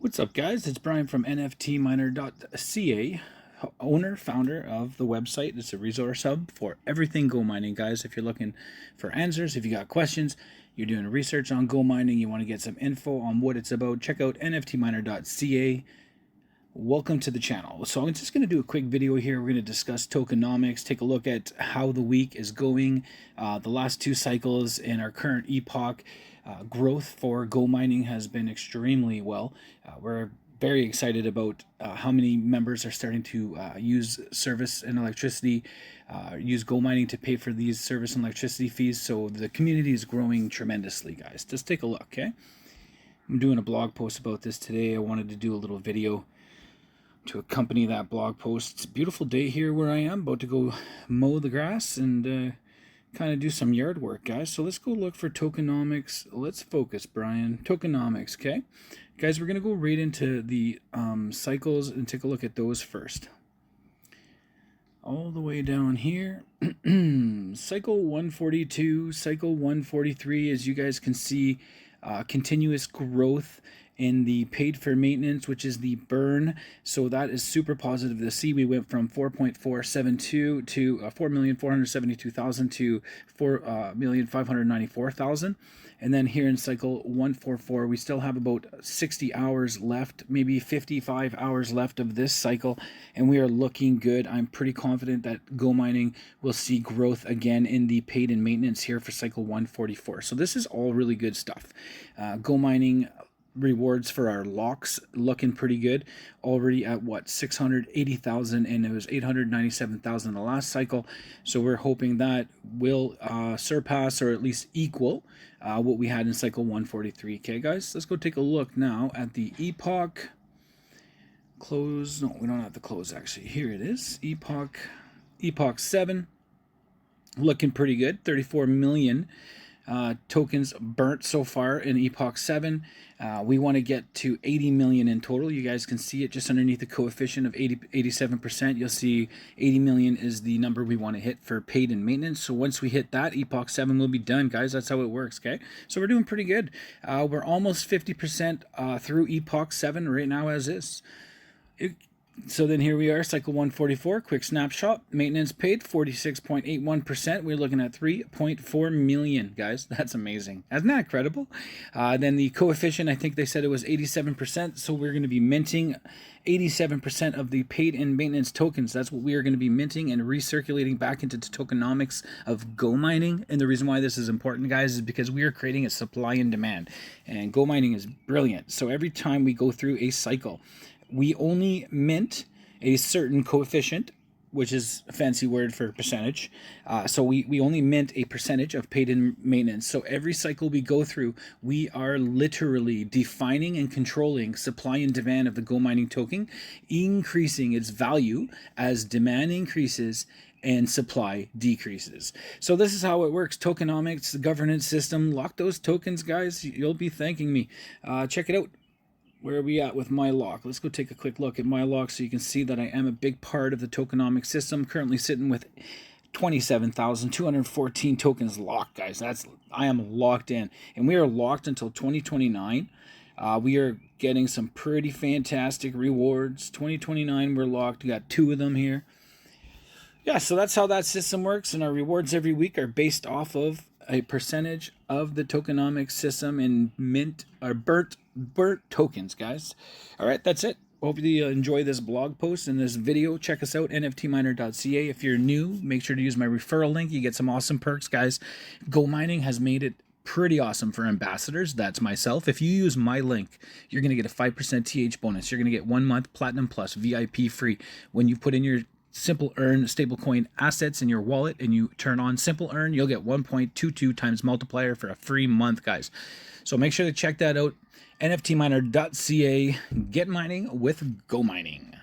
What's up, guys? It's Brian from NFTminer.ca, owner, founder of the website. It's a resource hub for everything Go mining, guys. If you're looking for answers, if you got questions, you're doing research on Go mining, you want to get some info on what it's about, check out NFTminer.ca. Welcome to the channel. So I'm just going to do a quick video here. We're going to discuss tokenomics, take a look at how the week is going, the last two cycles in our current epoch. Growth for Go mining has been extremely well. We're very excited about how many members are starting to use service and electricity, use Go mining to pay for these service and electricity fees. So the community is growing tremendously, guys. Just take a look, okay? I'm doing a blog post about this today. I wanted to do a little video to accompany that blog post. It's a beautiful day here where I am, about to go mow the grass and kind of do some yard work, guys. So let's go look for tokenomics. Let's focus, Brian. Tokenomics, okay? Guys, we're going to go right into the cycles and take a look at those first. All the way down here, cycle 142, cycle 143, as you guys can see, continuous growth in the paid for maintenance, which is the burn. So that is super positive to see. We went from 4.472 to 4,472,000 to 4,594,000. And then here in cycle 144, we still have about 60 hours left, maybe 55 hours left of this cycle, and we are looking good. I'm pretty confident that Go mining will see growth again in the paid and maintenance here for cycle 144. So this is all really good stuff. Go mining rewards for our locks looking pretty good, already at what, 680,000, and it was 897,000 the last cycle. So we're hoping that will surpass or at least equal what we had in cycle 143. Okay, guys, let's go take a look now at the epoch close. No, we don't have to close, actually. Here it is, epoch 7, looking pretty good. 34 million tokens burnt so far in Epoch 7. We want to get to 80 million in total. You guys can see it just underneath the coefficient of 87%. You'll see 80 million is the number we want to hit for paid and maintenance. So once we hit that, Epoch 7 will be done, guys. That's how it works, okay? So we're doing pretty good. We're almost 50% through Epoch 7 right now as is. So then here we are, cycle 144, quick snapshot. Maintenance paid 46.81%. We're looking at 3.4 million, guys. That's amazing. Isn't that incredible? Then the coefficient, I think they said it was 87%. So we're going to be minting 87% of the paid and maintenance tokens. That's what we are going to be minting and recirculating back into the tokenomics of Go mining. And the reason why this is important, guys, is because we are creating a supply and demand. And Go mining is brilliant. So every time we go through a cycle, we only mint a certain coefficient, which is a fancy word for percentage. So we only mint a percentage of paid in maintenance. So every cycle we go through, we are literally defining and controlling supply and demand of the Go mining token, increasing its value as demand increases and supply decreases. So this is how it works. Tokenomics, the governance system. Lock those tokens, guys. You'll be thanking me. Check it out. Where are we at with my lock? Let's go take a quick look at my lock so you can see that I am a big part of the tokenomics system. Currently sitting with 27,214 tokens locked, guys. I am locked in, and we are locked until 2029. We are getting some pretty fantastic rewards. 2029, we're locked. We got 2 of them here. Yeah, so that's how that system works, and our rewards every week are based off of a percentage of the tokenomics system and mint or burnt tokens, guys. All right, that's it. Hope you enjoy this blog post and this video. Check us out, nftminer.ca. If you're new, make sure to use my referral link. You get some awesome perks, guys. Go mining has made it pretty awesome for ambassadors. That's myself. If you use my link, you're going to get a 5% TH bonus. You're going to get 1 month Platinum Plus VIP free when you put in your Simple Earn stablecoin assets in your wallet and you turn on Simple Earn, you'll get 1.22 times multiplier for a free month, guys. So make sure to check that out. nftminer.ca. Get mining with Go mining.